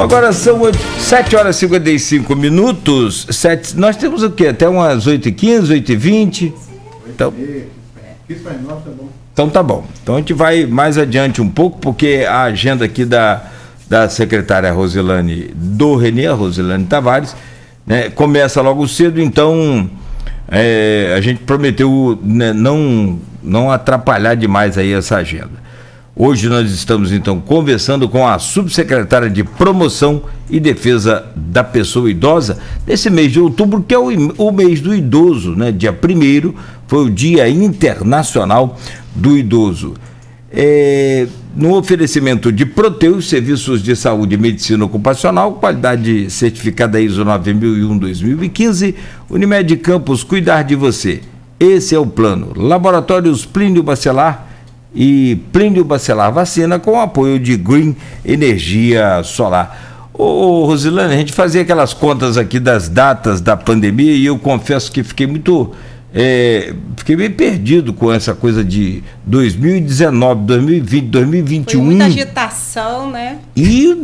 agora são 7 horas e 55 minutos. Nós temos o quê? Até umas 8h15, 8h20? Então, então tá bom. Então a gente vai mais adiante um pouco, porque a agenda aqui da secretária Rosilane do Renê, Rosilane Tavares, né, começa logo cedo, então a gente prometeu, né, não atrapalhar demais aí essa agenda. Hoje nós estamos então conversando com a subsecretária de Promoção e Defesa da Pessoa Idosa nesse mês de outubro, que é o mês do idoso, né? Dia 1º foi o Dia Internacional do Idoso. No oferecimento de Proteus, Serviços de Saúde e Medicina Ocupacional, qualidade certificada ISO 9001-2015, Unimed Campos, cuidar de você. Esse é o plano. Laboratórios Plínio Bacelar e Plínio Bacelar Vacina, com o apoio de Green Energia Solar. Ô Rosilane, a gente fazia aquelas contas aqui das datas da pandemia e eu confesso que fiquei fiquei meio perdido com essa coisa de 2019, 2020, 2021. Foi muita agitação, né? E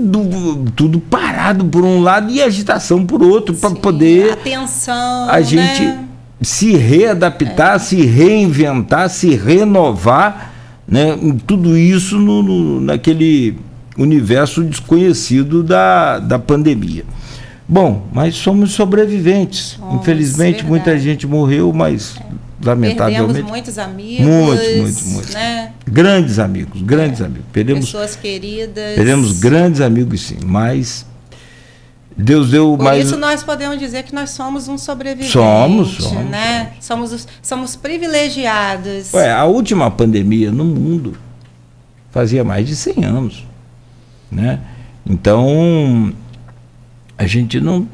tudo parado por um lado e agitação por outro, para poder atenção, gente, né, se readaptar, se reinventar, se renovar, né? Tudo isso naquele universo desconhecido da pandemia. Bom, mas somos sobreviventes. Infelizmente, verdade, muita gente morreu, mas lamentavelmente... Perdemos muitos amigos. Muitos. Né? Grandes amigos. Pessoas queridas. Perdemos grandes amigos, sim, mas Deus deu Por mais... isso nós podemos dizer que nós somos um sobrevivente. Somos. Né? Somos privilegiados. A última pandemia no mundo fazia mais de 100 anos. Né? Então... a gente não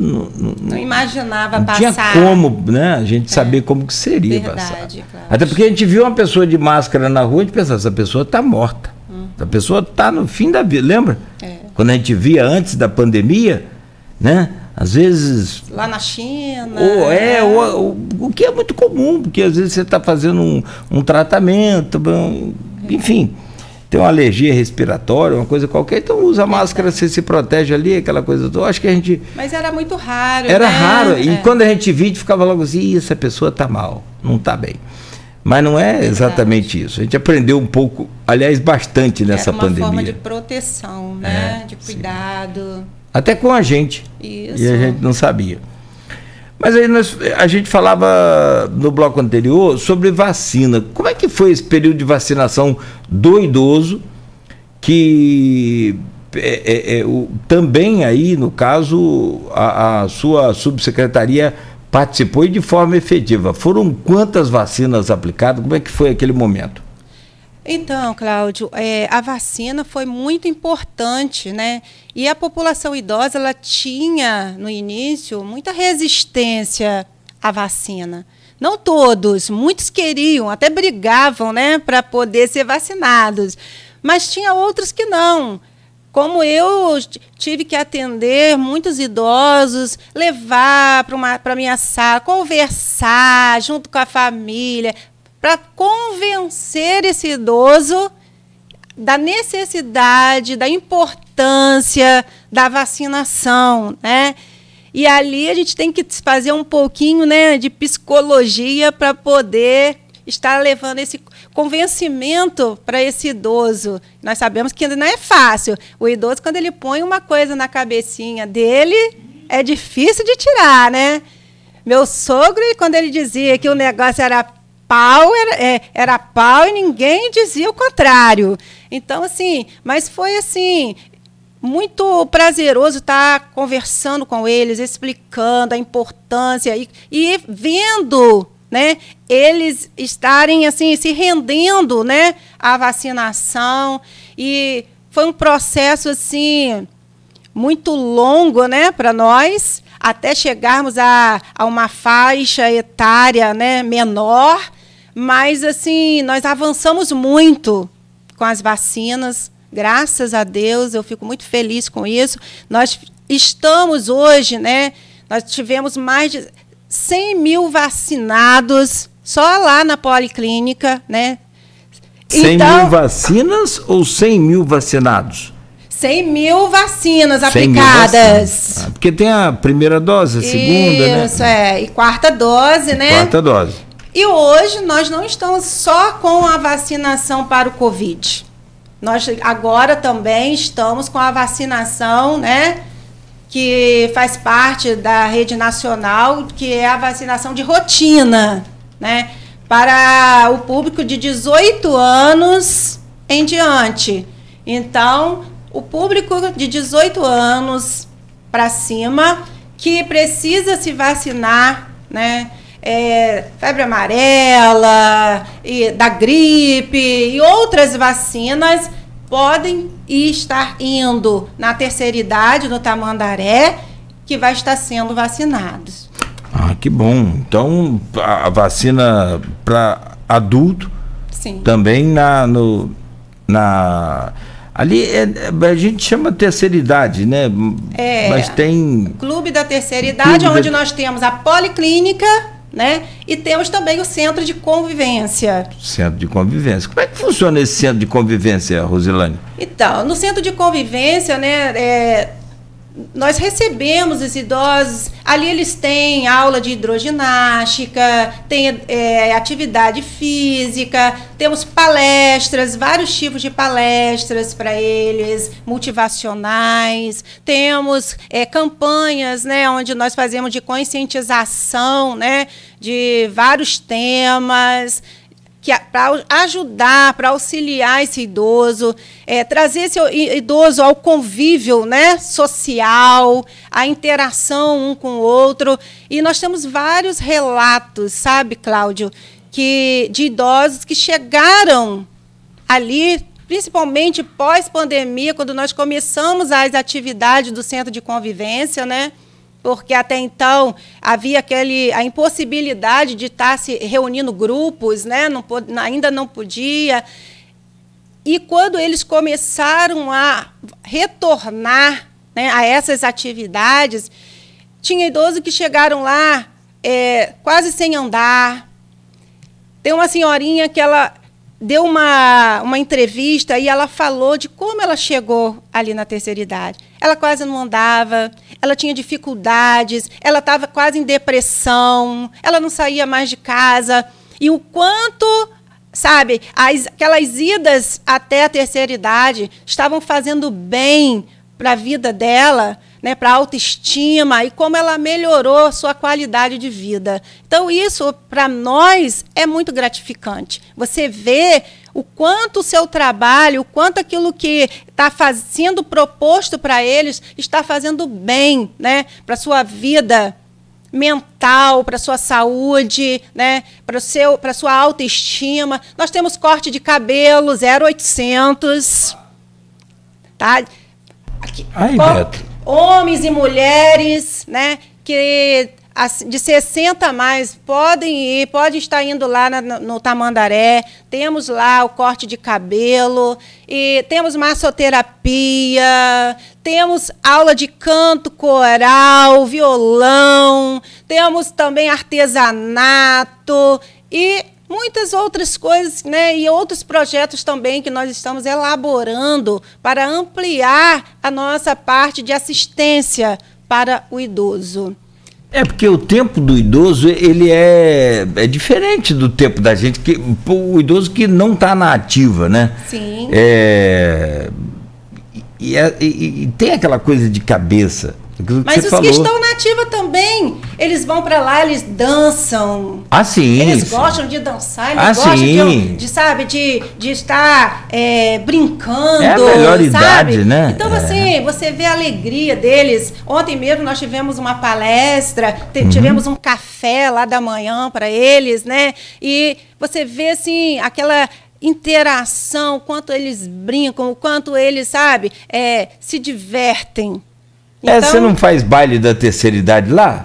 imaginava não passar. Tinha como, né, a gente saber como que seria passar. Claro. Até porque a gente viu uma pessoa de máscara na rua e pensava, essa pessoa está morta. Essa pessoa está no fim da vida. Lembra? Quando a gente via antes da pandemia, né? Às vezes... lá na China. O que é muito comum, porque às vezes você está fazendo um tratamento, enfim... tem uma alergia respiratória, uma coisa qualquer, então usa máscara, você se protege ali, aquela coisa toda. Acho que a gente... Mas era muito raro, Era raro, e quando a gente via, ficava logo assim, essa pessoa está mal, não está bem. Mas não é exatamente isso. A gente aprendeu um pouco, aliás, bastante nessa pandemia. Era uma forma de proteção, né? De cuidado. Sim. Até com a gente. Isso. E a gente não sabia. Mas aí a gente falava no bloco anterior sobre vacina. Como é que foi esse período de vacinação do idoso, que também aí, no caso, a sua subsecretaria participou e de forma efetiva? Foram quantas vacinas aplicadas? Como é que foi aquele momento? Então, Cláudio, a vacina foi muito importante, né? E a população idosa, ela tinha, no início, muita resistência à vacina. Não todos, muitos queriam, até brigavam, né, para poder ser vacinados. Mas tinha outros que não. Como eu tive que atender muitos idosos, levar para a minha sala, conversar junto com a família, para convencer esse idoso da necessidade, da importância da vacinação, né? E ali a gente tem que fazer um pouquinho, né, de psicologia para poder estar levando esse convencimento para esse idoso. Nós sabemos que ainda não é fácil. O idoso, quando ele põe uma coisa na cabecinha dele, é difícil de tirar, né? Meu sogro, quando ele dizia que o negócio era pau, era pau e ninguém dizia o contrário. Então, assim, mas foi assim, muito prazeroso estar conversando com eles, explicando a importância e vendo, né, eles estarem assim, se rendendo, né, à vacinação. E foi um processo assim muito longo, né, para nós, até chegarmos a uma faixa etária, né, menor. Mas, assim, nós avançamos muito com as vacinas, graças a Deus, eu fico muito feliz com isso. Nós estamos hoje, né, nós tivemos mais de 100 mil vacinados só lá na Policlínica, né? 100 mil vacinas ou 100 mil vacinados? 100 mil vacinas 100 mil aplicadas. vacinas. Porque tem a primeira dose, a segunda, né? Isso, e quarta dose, né? Quarta dose. E hoje nós não estamos só com a vacinação para o Covid. Nós agora também estamos com a vacinação, né? Que faz parte da rede nacional, que é a vacinação de rotina, né? Para o público de 18 anos em diante. Então, o público de 18 anos para cima que precisa se vacinar, né? Febre amarela, da gripe e outras vacinas podem estar indo na terceira idade, no Tamandaré, que vai estar sendo vacinados. Ah, que bom. Então, a vacina para adulto, sim, também ali a gente chama terceira idade, né? Mas tem Clube da Terceira Idade, onde nós temos a policlínica, né? E temos também o centro de convivência. Centro de convivência. Como é que funciona esse centro de convivência, Rosilane? Então, no centro de convivência, né, nós recebemos os idosos, ali eles têm aula de hidroginástica, tem atividade física, temos palestras, vários tipos de palestras para eles, motivacionais, temos campanhas, né, onde nós fazemos de conscientização, né, de vários temas, para ajudar, para auxiliar esse idoso, trazer esse idoso ao convívio, né, social, à interação um com o outro. E nós temos vários relatos, sabe, Cláudio, de idosos que chegaram ali, principalmente pós-pandemia, quando nós começamos as atividades do centro de convivência, né? Porque até então havia a impossibilidade de estar se reunindo grupos, né? Ainda não podia. E quando eles começaram a retornar, né, a essas atividades, tinha idosos que chegaram lá quase sem andar. Tem uma senhorinha que ela deu uma entrevista e ela falou de como ela chegou ali na terceira idade. Ela quase não andava, ela tinha dificuldades, ela estava quase em depressão, ela não saía mais de casa. E o quanto, sabe, aquelas idas até a terceira idade estavam fazendo bem para a vida dela, né, para a autoestima, e como ela melhorou sua qualidade de vida. Então, isso, para nós, é muito gratificante. Você vê o quanto o seu trabalho, o quanto aquilo que está sendo proposto para eles está fazendo bem, né, para a sua vida mental, para a sua saúde, né, para a sua autoestima. Nós temos corte de cabelo 0800, tá? Aqui, homens e mulheres, né, que de 60 a mais podem estar indo lá no Tamandaré. Temos lá o corte de cabelo, e temos massoterapia, temos aula de canto coral, violão, temos também artesanato e muitas outras coisas, né, e outros projetos também que nós estamos elaborando para ampliar a nossa parte de assistência para o idoso. Porque o tempo do idoso ele é diferente do tempo da gente, o idoso que não está na ativa, né? Sim. E tem aquela coisa de cabeça. Mas os que estão na ativa também, eles vão para lá, eles dançam. Ah, sim. Eles gostam de dançar, eles gostam de estar brincando. É a melhor sabe? idade, né? Então, assim, você vê a alegria deles. Ontem mesmo nós tivemos uma palestra, tivemos um café lá da manhã para eles, né? E você vê, assim, aquela interação, o quanto eles brincam, o quanto eles, sabe, se divertem. Então, você não faz baile da terceira idade lá?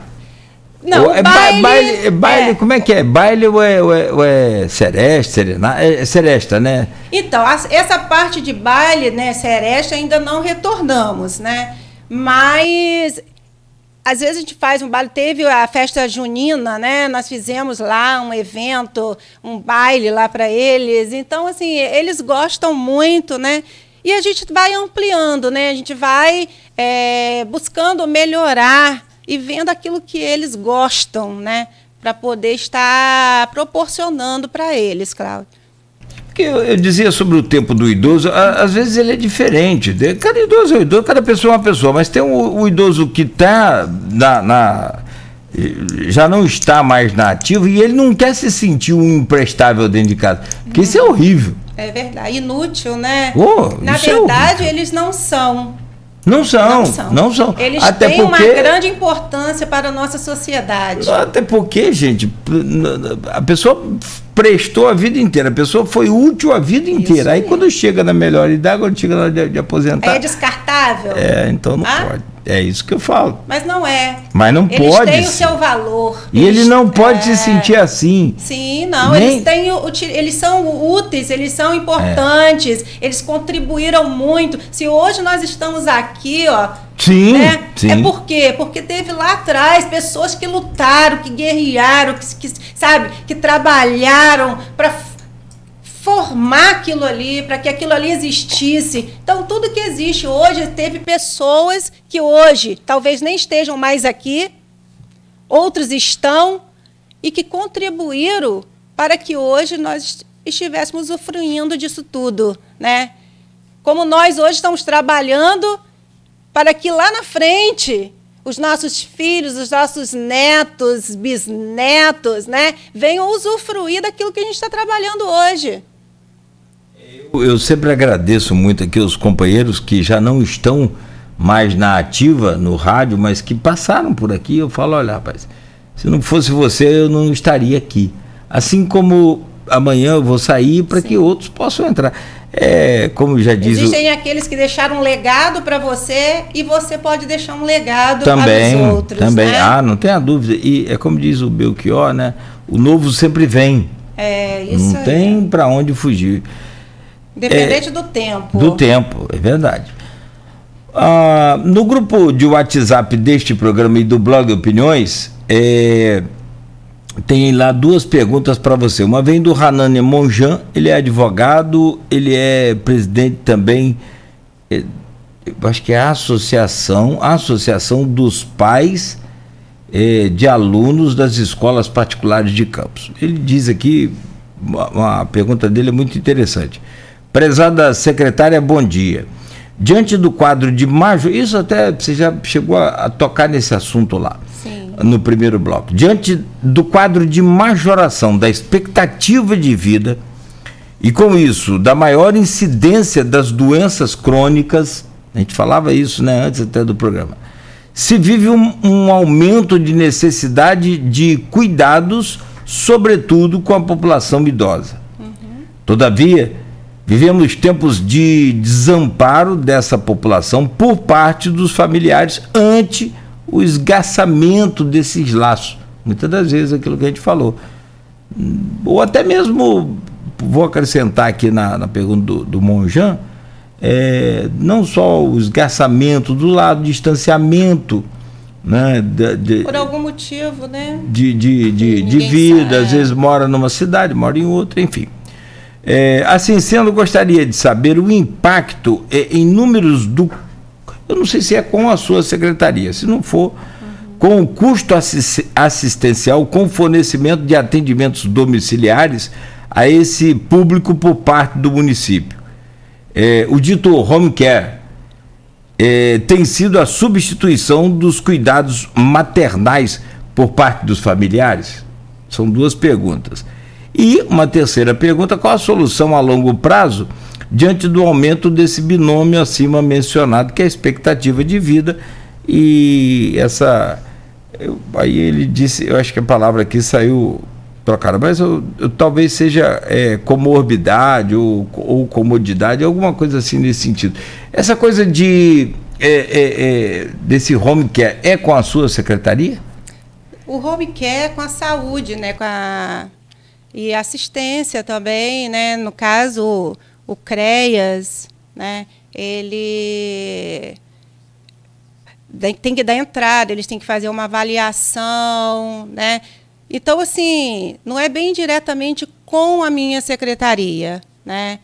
Não, baile, como é que é? Baile ou é seresta, serenata? É seresta, né? Então, essa parte de baile, né, seresta, ainda não retornamos, né? Mas, às vezes a gente faz um baile, teve a festa junina, né? Nós fizemos lá um evento, um baile lá para eles. Então, assim, eles gostam muito, né? E a gente vai ampliando, né? A gente vai buscando melhorar e vendo aquilo que eles gostam, né? Para poder estar proporcionando para eles, Cláudio. Porque eu dizia sobre o tempo do idoso, às vezes ele é diferente. Cada idoso é um idoso, cada pessoa é uma pessoa, mas tem o idoso que está já não está mais na ativa e ele não quer se sentir um imprestável dentro de casa. Porque isso é horrível. É verdade, inútil, né? Na verdade, eles não são. Não são. Eles até têm porque, uma grande importância para a nossa sociedade. Até porque, gente, a pessoa prestou a vida inteira, a pessoa foi útil a vida inteira. Aí quando chega na melhor idade, quando chega na hora de aposentar... É descartável? Então não pode. É isso que eu falo. Mas não é. Mas não eles pode. Eles têm o seu valor. E ele não pode se sentir assim. Sim, não. Eles são úteis, eles são importantes, eles contribuíram muito. Se hoje nós estamos aqui, ó. Sim, né? sim. É por quê? Porque teve lá atrás pessoas que lutaram, que guerrearam, que trabalharam para formar aquilo ali, para que aquilo ali existisse. Então, tudo que existe hoje, teve pessoas que hoje talvez nem estejam mais aqui, outros estão, e que contribuíram para que hoje nós estivéssemos usufruindo disso tudo, né? Como nós hoje estamos trabalhando para que lá na frente os nossos filhos, os nossos netos, bisnetos, né, venham usufruir daquilo que a gente está trabalhando hoje. Eu sempre agradeço muito aqui os companheiros que já não estão mais na ativa no rádio, mas que passaram por aqui. Eu falo, olha, rapaz, se não fosse você, eu não estaria aqui. Assim como amanhã eu vou sair para que outros possam entrar. Como já diz... Existem aqueles que deixaram um legado para você e você pode deixar um legado também, para os outros. Também, né? Não tenha dúvida. E é como diz o Belchior, né? O novo sempre vem. Isso não tem para onde fugir. Independente do tempo. Do tempo, é verdade. No grupo de WhatsApp deste programa e do blog Opiniões, tem lá duas perguntas para você. Uma vem do Hanani Monjan, ele é advogado, ele é presidente também, eu acho que é a Associação dos Pais de Alunos das Escolas Particulares de Campos. Ele diz aqui, uma pergunta dele é muito interessante. Prezada secretária, bom dia. Diante do quadro de isso até você já chegou a tocar nesse assunto lá. Sim. No primeiro bloco. Diante do quadro de majoração da expectativa de vida e com isso da maior incidência das doenças crônicas, a gente falava isso, né, antes até do programa, se vive um aumento de necessidade de cuidados, sobretudo com a população idosa. Todavia, vivemos tempos de desamparo dessa população por parte dos familiares ante o esgarçamento desses laços. Muitas das vezes aquilo que a gente falou. Ou até mesmo, vou acrescentar aqui na pergunta do Monjan, não só o esgarçamento do lado, o distanciamento, né, por algum motivo, né? De vida, às vezes mora numa cidade, mora em outra, enfim. Assim sendo, gostaria de saber o impacto em números eu não sei se é com a sua secretaria, se não for, com o custo assistencial, com fornecimento de atendimentos domiciliares a esse público por parte do município. O dito home care tem sido a substituição dos cuidados maternais por parte dos familiares? São duas perguntas. E uma terceira pergunta, qual a solução a longo prazo diante do aumento desse binômio acima mencionado, que é a expectativa de vida e aí ele disse, eu acho que a palavra aqui saiu trocada, mas talvez seja comorbidade ou comodidade, alguma coisa assim nesse sentido. Essa coisa desse home care é com a sua secretaria? O home care é com a saúde, né, e assistência também, né, no caso o CREAS, né, ele tem que dar entrada, eles têm que fazer uma avaliação, né? Então, assim, não é bem diretamente com a minha secretaria, né?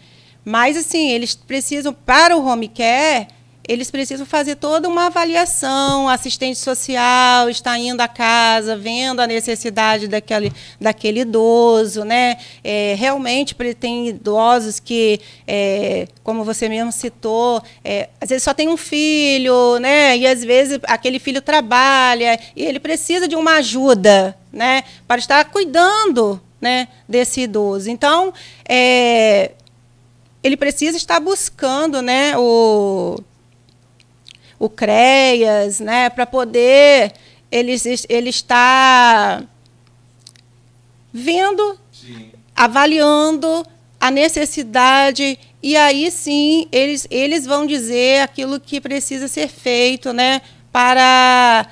Mas, assim, eles precisam, para o home care, eles precisam fazer toda uma avaliação, assistente social está indo à casa, vendo a necessidade daquele idoso, né? Realmente tem idosos que, como você mesmo citou, às vezes só tem um filho, né? E às vezes aquele filho trabalha e ele precisa de uma ajuda, né? Para estar cuidando, né, desse idoso. Então, ele precisa estar buscando, né, o CREAS, né, para poder ele estar vendo, sim, avaliando a necessidade, e aí sim eles vão dizer aquilo que precisa ser feito, né, para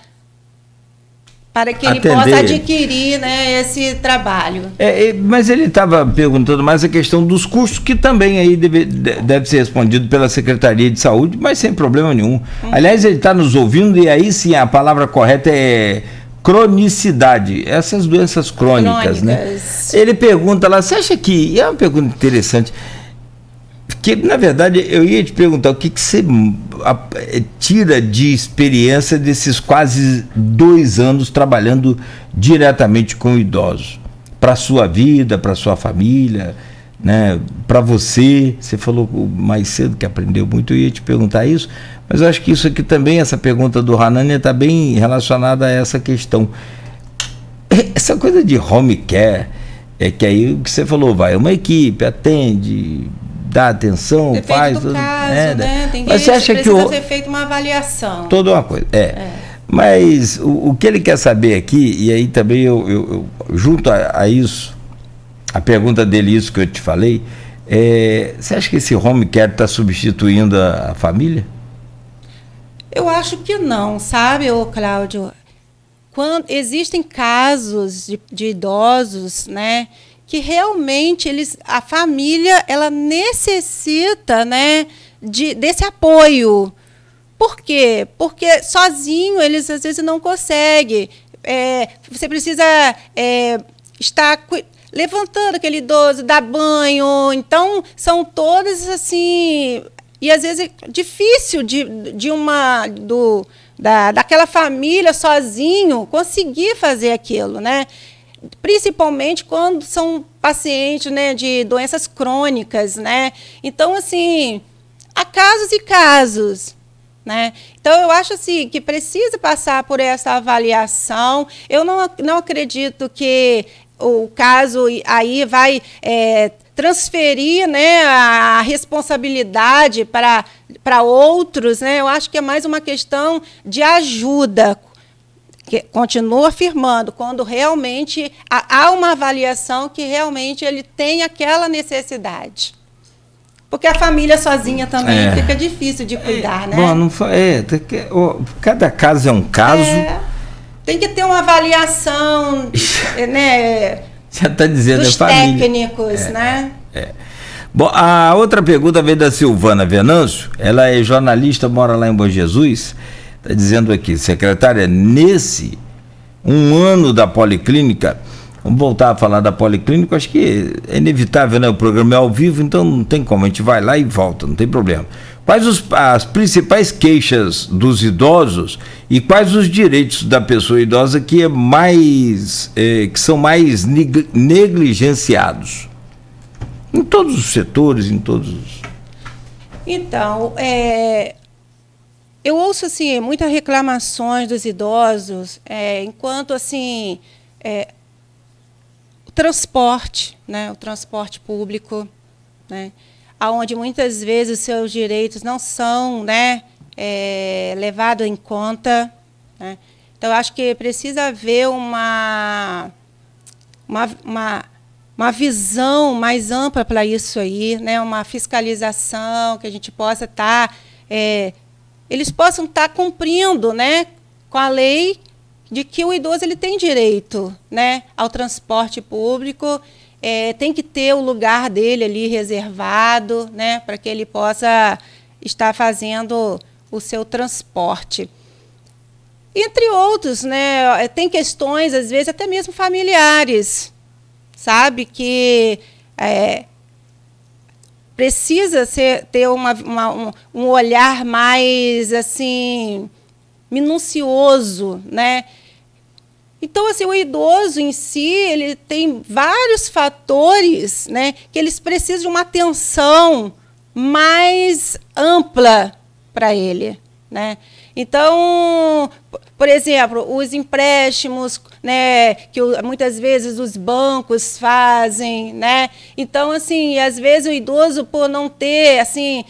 que ele possa adquirir, né, esse trabalho. Mas ele estava perguntando mais a questão dos custos, que também aí deve ser respondido pela Secretaria de Saúde, mas sem problema nenhum. Aliás, ele está nos ouvindo, e aí sim a palavra correta é cronicidade, essas doenças crônicas, né? Ele pergunta lá, você acha que... E é uma pergunta interessante, que na verdade eu ia te perguntar o que você tira de experiência desses quase 2 anos trabalhando diretamente com idosos, para a sua vida, para a sua família, né? Para você falou mais cedo que aprendeu muito, eu ia te perguntar isso, mas eu acho que isso aqui também, essa pergunta do Hanania está bem relacionada a essa questão, essa coisa de home care, que aí o que você falou, vai uma equipe, atende, dá atenção, depende faz... do caso, né? Tem mas você acha que precisa ser feita uma avaliação. Toda uma coisa, Mas o que ele quer saber aqui, e aí também eu junto a isso, a pergunta dele, isso que eu te falei, você acha que esse home care está substituindo a família? Eu acho que não, sabe, Cláudio? Quando existem casos de idosos, né, que realmente a família ela necessita, né, desse apoio. Por quê? Porque sozinho eles às vezes não conseguem. Você precisa estar levantando aquele idoso, dar banho. Então, são todas assim... E às vezes é difícil daquela família sozinho conseguir fazer aquilo, né? Principalmente quando são pacientes, né, de doenças crônicas, né? Então, assim, há casos e casos, né? Então, eu acho assim, que precisa passar por essa avaliação. Eu não acredito que o caso aí vai transferir, né, a responsabilidade para outros, né? Eu acho que é mais uma questão de ajuda. Que continua afirmando, quando realmente há uma avaliação que realmente ele tem aquela necessidade. Porque a família sozinha também fica difícil de cuidar, né? Bom, cada caso é um caso. Tem que ter uma avaliação, né? Já está dizendo, dos técnicos, né? Bom, a outra pergunta veio da Silvana Venâncio, ela é jornalista, mora lá em Bom Jesus. Está dizendo aqui, secretária, nesse 1 ano da Policlínica, vamos voltar a falar da Policlínica, acho que é inevitável, né? O programa é ao vivo, então não tem como, a gente vai lá e volta, não tem problema. Quais as principais queixas dos idosos e quais os direitos da pessoa idosa que que são mais negligenciados? Em todos os setores, em todos os... Então, eu ouço assim muitas reclamações dos idosos, enquanto assim o transporte, né, o transporte público, né, aonde muitas vezes os seus direitos não são, né, levados em conta, né. Então eu acho que precisa haver uma visão mais ampla para isso aí, né, uma fiscalização que a gente possa estar eles possam estar cumprindo, né, com a lei de que o idoso ele tem direito, né, ao transporte público, tem que ter o lugar dele ali reservado, né, para que ele possa estar fazendo o seu transporte. Entre outros, né, tem questões, às vezes, até mesmo familiares, sabe, que precisa ter um olhar mais assim minucioso, né? Então, assim, o idoso em si, ele tem vários fatores, né, que eles precisam de uma atenção mais ampla para ele, né? Então, por exemplo, os empréstimos, né, que muitas vezes os bancos fazem, né? Então, assim, às vezes o idoso, por não ter assim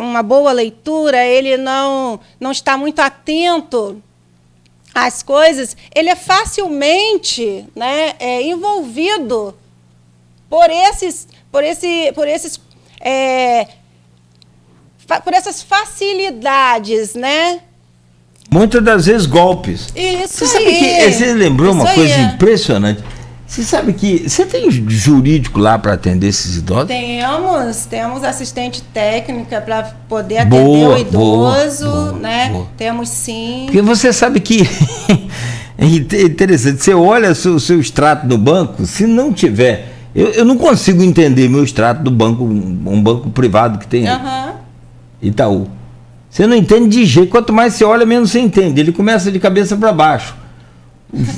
uma boa leitura, ele não está muito atento às coisas, ele é facilmente, né, envolvido por essas facilidades, né? Muitas das vezes golpes. Isso. Você sabe que você lembrou uma coisa impressionante? Você sabe que você tem jurídico lá para atender esses idosos? Temos assistente técnica para poder atender o idoso, né? Boa. Temos sim. Porque você sabe que é interessante, você olha o seu extrato no banco, se não tiver, eu não consigo entender meu extrato do banco, um banco privado que tem aí, Itaú. Você não entende de jeito, quanto mais você olha, menos você entende. Ele começa de cabeça para baixo.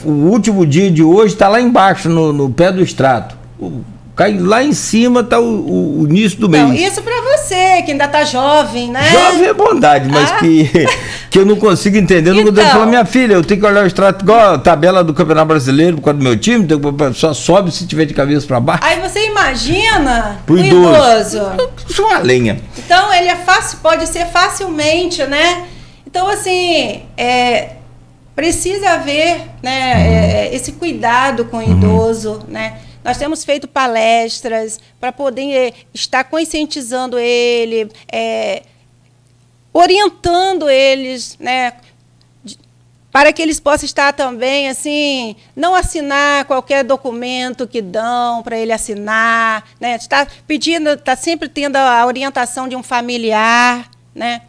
O último dia de hoje está lá embaixo, no pé do extrato. Cai lá em cima, está o início do mês. Não, isso para você, que ainda está jovem, né? Jovem é bondade, mas que eu não consigo entender. Eu não consigo falar, minha filha, eu tenho que olhar o extrato igual a tabela do Campeonato Brasileiro, por causa do meu time, só sobe se tiver de cabeça para baixo. Aí você imagina o idoso. Sou uma lenha. Então, ele pode ser facilmente, né? Então, assim, precisa haver, né, esse cuidado com o idoso, né? Nós temos feito palestras para poder estar conscientizando ele, orientando eles, né, para que eles possam estar também, assim, não assinar qualquer documento que dão para ele assinar, né? Está sempre tendo a orientação de um familiar, né?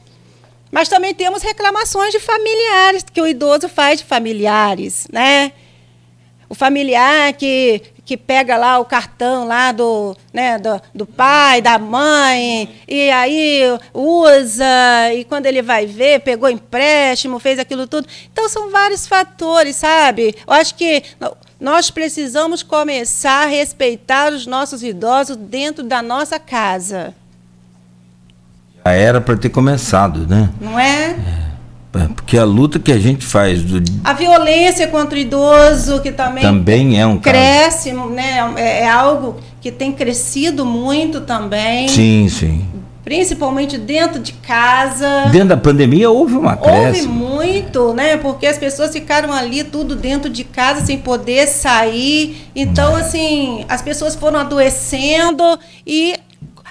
Mas também temos reclamações de familiares, que o idoso faz de familiares, né? O familiar que pega lá o cartão lá do pai, da mãe, e aí usa, e quando ele vai ver, pegou empréstimo, fez aquilo tudo. Então, são vários fatores, sabe? Eu acho que nós precisamos começar a respeitar os nossos idosos dentro da nossa casa. Já era para ter começado, né? Não é? Porque a luta que a gente faz... A violência contra o idoso, que também é um cresce, né? É algo que tem crescido muito também. Sim, sim. Principalmente dentro de casa. Dentro da pandemia houve uma cresce. Houve muito, né? Porque as pessoas ficaram ali tudo dentro de casa sem poder sair. Então, assim, as pessoas foram adoecendo e,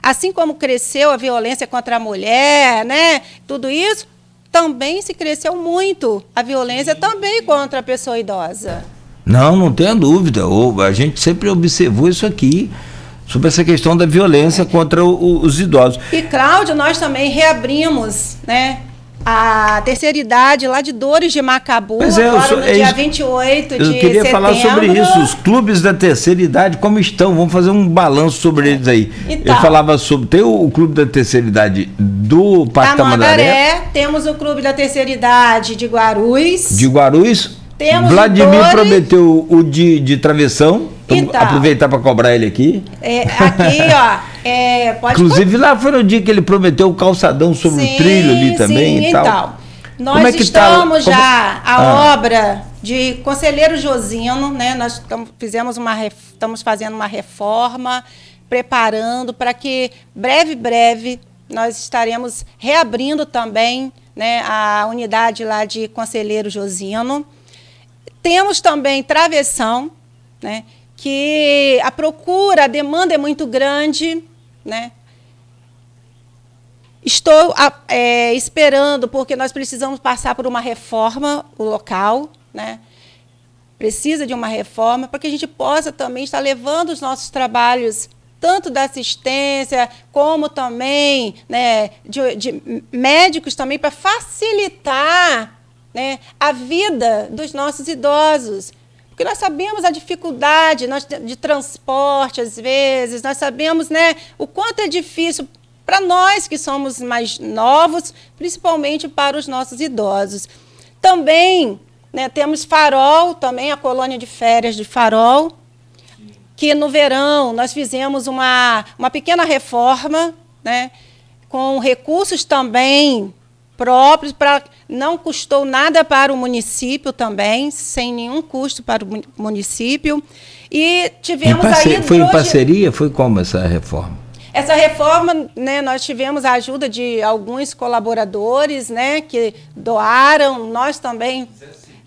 assim como cresceu a violência contra a mulher, né? Tudo isso, também se cresceu muito a violência também contra a pessoa idosa. Não tenha dúvida. A gente sempre observou isso aqui, sobre essa questão da violência contra os idosos. E, Cláudio, nós também reabrimos, né, a terceira idade lá de Dores de Macabu, agora no dia 28 de setembro. Eu queria falar sobre isso, os clubes da terceira idade, como estão? Vamos fazer um balanço sobre eles aí. Então, eu falava sobre, tem o clube da terceira idade do Parque Tamandaré. Temos o clube da terceira idade de Guarulhos. De Guarulhos. Temos Vladimir prometeu o de Travessão. Então, aproveitar para cobrar ele aqui. Aqui, ó. Inclusive, lá foi no dia que ele prometeu o calçadão sobre o trilho ali também. Sim, e tal. Então, nós estamos já a obra de Conselheiro Josino, né? Nós estamos fazendo uma reforma, preparando para que breve nós estaremos reabrindo também, né, a unidade lá de Conselheiro Josino. Temos também Travessão, né, que a demanda é muito grande, né? Estou esperando, porque nós precisamos passar por uma reforma, o local, né? Precisa de uma reforma, para que a gente possa também estar levando os nossos trabalhos, tanto da assistência, como também, né, de médicos também, para facilitar, né, a vida dos nossos idosos. Porque nós sabemos a dificuldade de transporte, às vezes, nós sabemos, né, o quanto é difícil para nós que somos mais novos, principalmente para os nossos idosos. Também, né, temos Farol, também a colônia de férias de Farol, que no verão nós fizemos uma pequena reforma, né, com recursos também próprios, não custou nada para o município também, sem nenhum custo para o município. E tivemos aí... Foi em parceria? Foi como essa reforma? Essa reforma, né, nós tivemos a ajuda de alguns colaboradores, né, que doaram, nós também...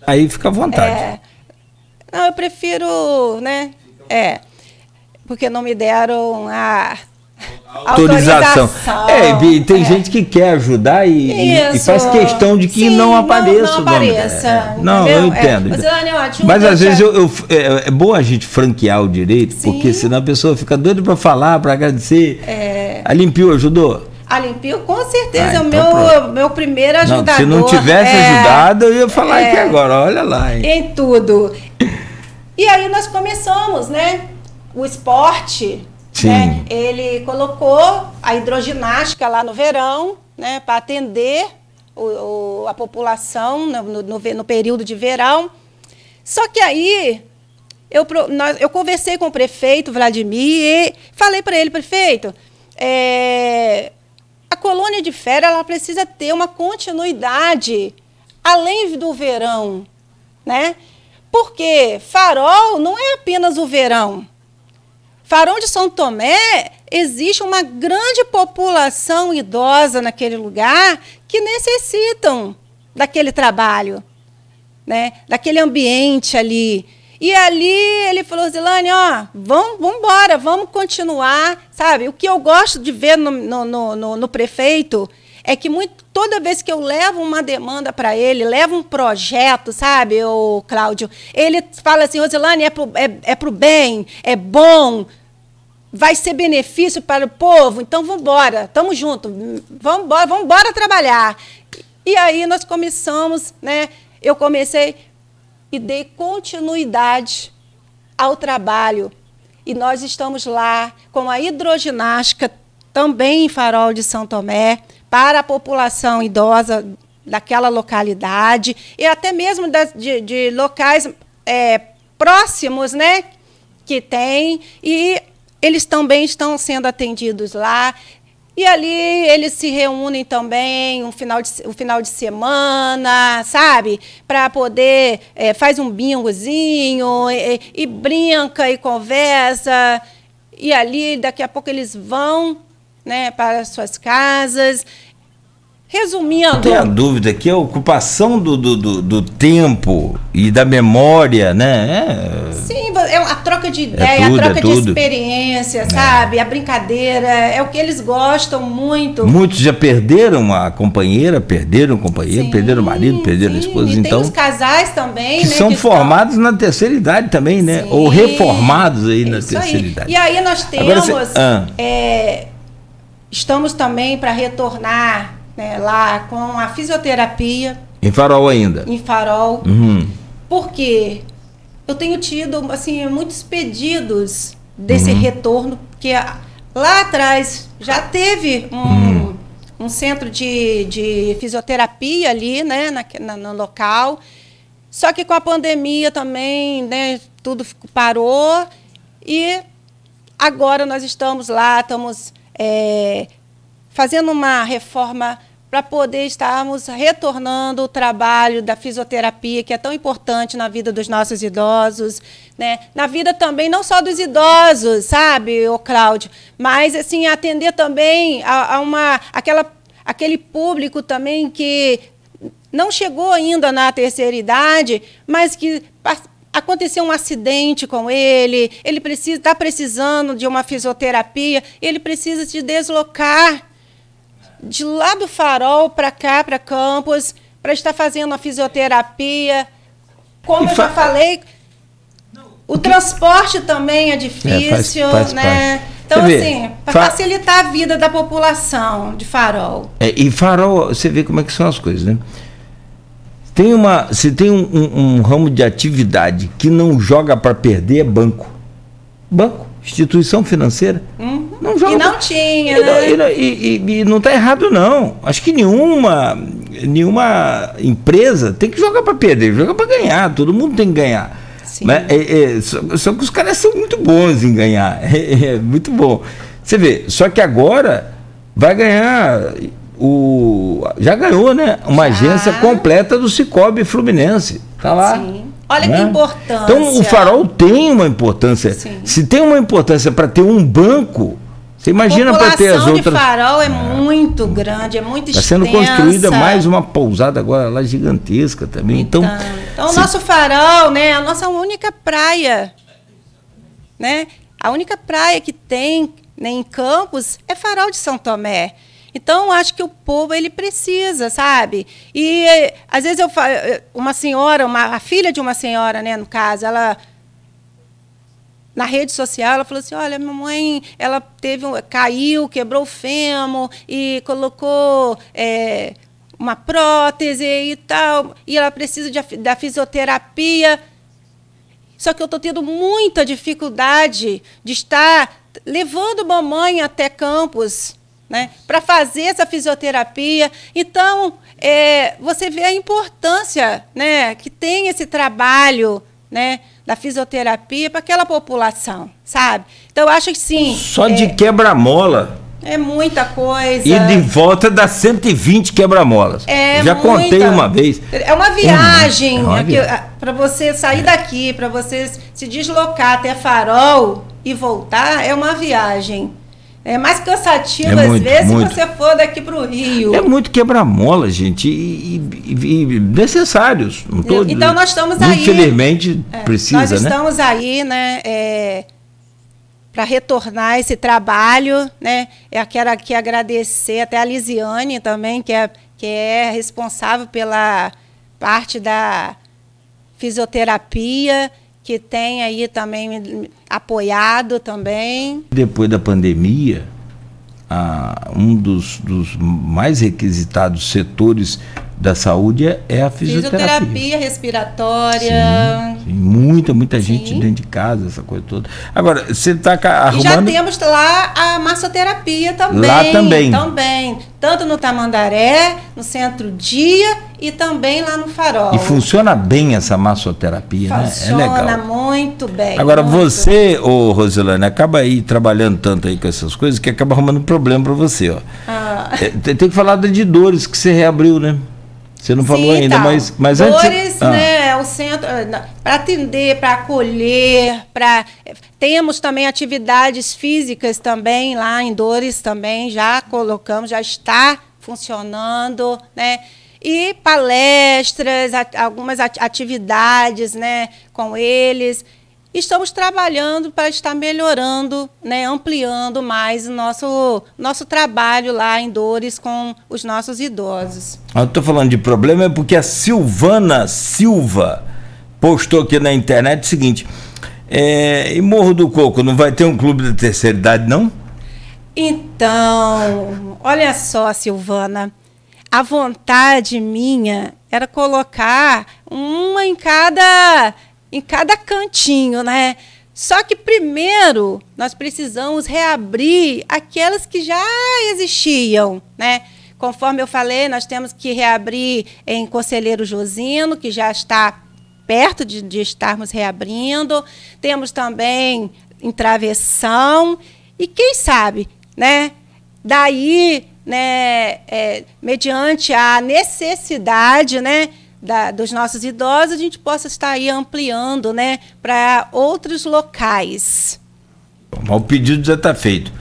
Aí fica à vontade. Não, eu prefiro, né, porque não me deram a... autorização. Tem gente que quer ajudar e faz questão de que não apareça o nome. Não, eu entendo. Mas às vezes é bom a gente franquear o direito, porque senão a pessoa fica doida para falar, para agradecer. A Limpio ajudou? A Limpio, com certeza, é o meu primeiro ajudador. Se não tivesse ajudado, eu ia falar aqui agora, olha lá. Hein? Em tudo. E aí nós começamos, né? O esporte... Né? Ele colocou a hidroginástica lá no verão, né, para atender a população no período de verão. Só que aí eu conversei com o prefeito Vladimir e falei para ele, prefeito, a colônia de férias ela precisa ter uma continuidade além do verão, né? Porque Farol não é apenas o verão. Farol de São Tomé, existe uma grande população idosa naquele lugar que necessitam daquele trabalho, né? Daquele ambiente ali. E ali ele falou, Zilane, vamos embora, vamos continuar, sabe? O que eu gosto de ver no prefeito é que toda vez que eu levo uma demanda para ele, levo um projeto, sabe, o Cláudio, ele fala assim, Rosilane, é pro bem, é bom, vai ser benefício para o povo, então vamos embora, estamos juntos, vamos embora trabalhar. E aí nós começamos, né, eu comecei e dei continuidade ao trabalho. E nós estamos lá com a hidroginástica, também em Farol de São Tomé, para a população idosa daquela localidade, e até mesmo de locais próximos, né, que tem, e eles também estão sendo atendidos lá. E ali eles se reúnem também um final de semana, sabe? Para poder, faz um bingozinho, e brinca, e conversa. E ali, daqui a pouco, eles vão, né, para as suas casas. Resumindo... Não tenha dúvida que a ocupação do tempo e da memória, né? Sim, é a troca de ideia, a troca de experiência, sabe? A brincadeira, é o que eles gostam muito. Muitos já perderam a companheira, perderam o marido, perderam a esposa. E então, tem os casais também, que né? São formados na terceira idade também, né? Sim, ou reformados aí na terceira idade. E aí nós temos... estamos também para retornar... né, lá com a fisioterapia. Em Farol ainda? Em Farol. Porque eu tenho tido assim, muitos pedidos desse retorno, porque lá atrás já teve um centro de fisioterapia ali, né, no local. Só que com a pandemia também, né, tudo parou. E agora nós estamos lá, estamos fazendo uma reforma para poder estarmos retornando o trabalho da fisioterapia, que é tão importante na vida dos nossos idosos, né? Na vida também, não só dos idosos, sabe, ô Cláudio, mas assim, atender também aquele público também que não chegou ainda na terceira idade, mas que aconteceu um acidente com ele está precisando de uma fisioterapia, ele precisa se deslocar de lá do Farol para cá, para Campos, para estar fazendo a fisioterapia. Como eu já falei, o transporte também é difícil, faz né? parte. Então, assim, para facilitar a vida da população de Farol. E Farol, você vê como é que são as coisas, né? Se tem um ramo de atividade que não joga para perder, é banco. Banco, instituição financeira. Não joga. E não tinha, né? E não está errado, não. Acho que nenhuma empresa tem que jogar para perder, joga para ganhar. Todo mundo tem que ganhar. Né? Só que os caras são muito bons em ganhar. É muito bom. Você vê, só que agora vai ganhar. Já ganhou, né? Uma agência completa do Cicobi Fluminense. Está lá. Sim. Olha, né? Que importância. Então o Farol tem uma importância. Sim. Se tem uma importância para ter um banco, você imagina para ter as outras. A população de Farol é muito grande, é muito extensa. Está sendo construída mais uma pousada agora lá gigantesca também. Então o nosso Farol, né? A nossa única praia, né? A única praia que tem, né, em Campos é Farol de São Tomé. Então, acho que o povo, ele precisa, sabe? E, às vezes, eu falo, uma senhora, a filha de uma senhora, né, no caso, ela, na rede social, ela falou assim, olha, minha mãe, ela caiu, quebrou o fêmur e colocou uma prótese e tal, e ela precisa da fisioterapia. Só que eu estou tendo muita dificuldade de estar levando mamãe até Campos, né, para fazer essa fisioterapia. Então, você vê a importância, né, que tem esse trabalho, né, da fisioterapia para aquela população, sabe? Então, eu acho que sim. Só de quebra-mola. É muita coisa. E de volta dá 120 quebra-molas. Já contei uma vez. É uma viagem para você sair daqui, para você se deslocar até Farol e voltar, é uma viagem. É mais cansativo, às vezes, se você for daqui para o Rio. É muito quebra-mola, gente, e necessários. Então, nós estamos aí. Infelizmente, precisa, nós estamos aí, né, para retornar esse trabalho, né? Eu quero aqui agradecer até a Lisiane também, que é responsável pela parte da fisioterapia, que tem aí também apoiado também. Depois da pandemia, um dos mais requisitados setores da saúde é a fisioterapia. Fisioterapia respiratória. Sim, muita gente dentro de casa, essa coisa toda. Agora, você está arrumando... E já temos lá a massoterapia também. Lá também. Também. Tanto no Tamandaré, no Centro Dia e também lá no Farol. E funciona bem essa massoterapia, né? É legal. Funciona muito bem. Agora, você, Rosilane, acaba aí trabalhando tanto aí com essas coisas que acaba arrumando problema para você, ó. Tem que falar de Dores, que você reabriu, né? Você não falou ainda, então, mas Dores, antes... né, é o centro para atender, para acolher, temos também atividades físicas também lá em Dores também, já colocamos, já está funcionando, né? E palestras, algumas atividades, né, com eles. Estamos trabalhando para estar melhorando, né, ampliando mais o nosso trabalho lá em Dores com os nossos idosos. Eu estou falando de problema é porque a Silvana Silva postou aqui na internet o seguinte, em Morro do Coco não vai ter um clube da terceira idade, não? Então, olha só, Silvana, a vontade minha era colocar uma em cada cantinho, né? Só que primeiro nós precisamos reabrir aquelas que já existiam, né? Conforme eu falei, nós temos que reabrir em Conselheiro Josino, que já está perto de estarmos reabrindo. Temos também em Travessão e quem sabe, né? Daí, né? Mediante a necessidade, né? Dos nossos idosos, a gente possa estar aí ampliando, né, para outros locais. O pedido já está feito.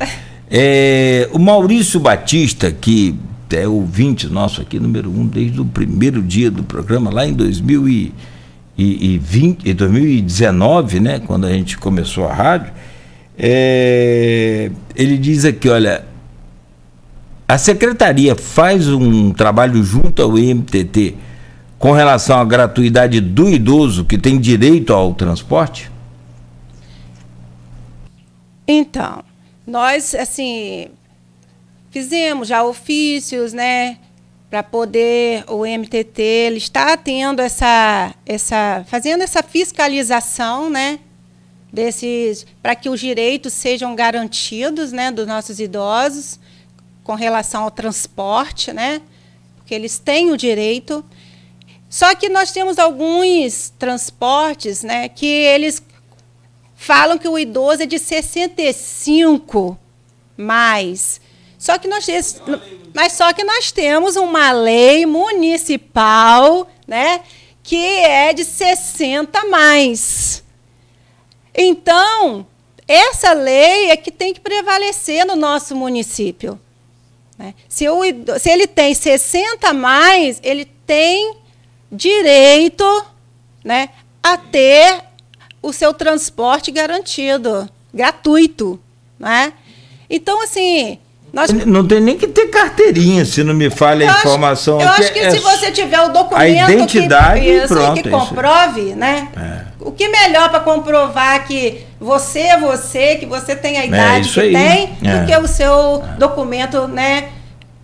O Maurício Batista, que é ouvinte nosso aqui, número 1, desde o primeiro dia do programa, lá em 2019, né, quando a gente começou a rádio, ele diz aqui, olha, a secretaria faz um trabalho junto ao IMTT com relação à gratuidade do idoso que tem direito ao transporte? Então, nós, assim, fizemos já ofícios, né, para poder o MTT ele está tendo fazendo essa fiscalização, né, para que os direitos sejam garantidos, né, dos nossos idosos com relação ao transporte, né, porque eles têm o direito. Só que nós temos alguns transportes, né, que eles falam que o idoso é de 65 mais. Só que nós temos uma lei municipal, né, que é de 60 mais. Então, essa lei é que tem que prevalecer no nosso município, né? Se ele tem 60 mais, ele tem direito, né, a ter o seu transporte garantido, gratuito, né? Então, assim, não tem nem que ter carteirinha, se não me falha a informação. Eu acho que se você tiver o documento a identidade, que comprove, né? O que melhor para comprovar que você é você, que você tem a idade que tem, do que o seu documento, né,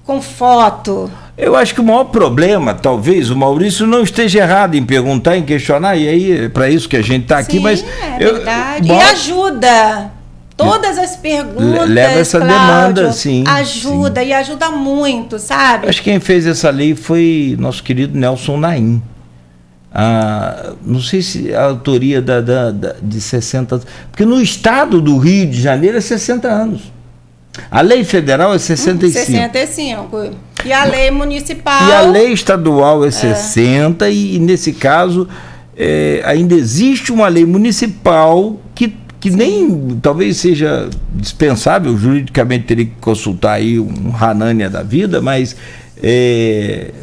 com foto. Eu acho que o maior problema, talvez, o Maurício não esteja errado em perguntar, em questionar, e aí é para isso que a gente está aqui, mas... é verdade. E ajuda. Todas as perguntas, leva essa demanda, sim. Ajuda, sim. E ajuda muito, sabe? Acho que quem fez essa lei foi nosso querido Nelson Naim. Não sei se a autoria de 60 anos. Porque no estado do Rio de Janeiro é 60 anos. A lei federal é 65. 65. E a lei municipal... E a lei estadual é 60, e nesse caso ainda existe uma lei municipal que nem talvez seja dispensável, juridicamente teria que consultar aí um Hanania da vida, mas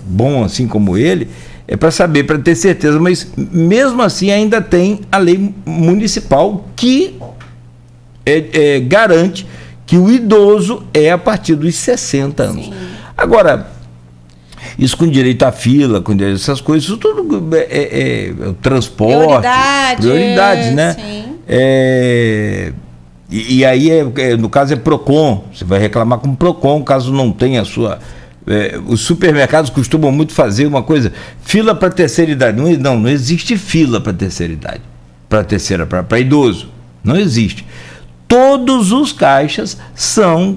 bom assim como ele, para saber, para ter certeza, mas mesmo assim ainda tem a lei municipal que garante que o idoso é a partir dos 60 anos. Sim. Agora, isso com direito à fila, com direito a essas coisas, isso tudo o transporte, prioridades, né? Sim. E aí, no caso, é PROCON. Você vai reclamar com o PROCON, caso não tenha a sua... os supermercados costumam muito fazer uma coisa, fila para terceira idade. Não existe fila para terceira idade, para idoso. Não existe. Todos os caixas são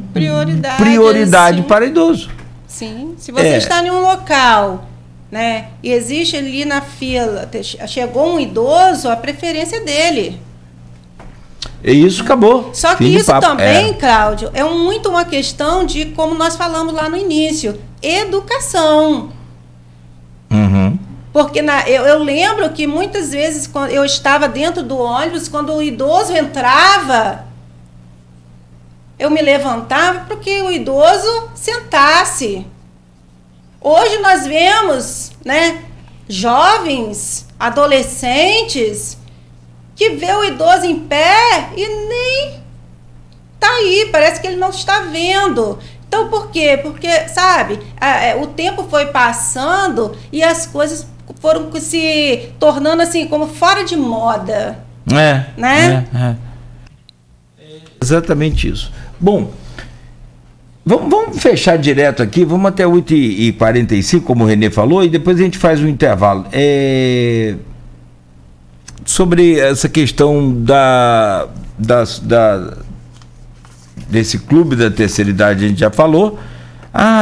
prioridade para idoso. Sim. Se você está em um local, né, e existe ali na fila, chegou um idoso, a preferência é dele. E isso acabou. Só que isso também, Cláudio, é muito uma questão de, como nós falamos lá no início, educação. Uhum. Porque eu lembro que muitas vezes, quando eu estava dentro do ônibus, quando o idoso entrava, eu me levantava para que o idoso sentasse. Hoje nós vemos, né, jovens, adolescentes, que vê o idoso em pé e nem tá aí, parece que ele não está vendo. Então, por quê? Porque, sabe, o tempo foi passando e as coisas foram se tornando assim, como fora de moda. Né? Exatamente isso. Bom, vamos fechar direto aqui, vamos até 8h45, como o Renê falou, e depois a gente faz um intervalo. Sobre essa questão desse clube da terceira idade, a gente já falou.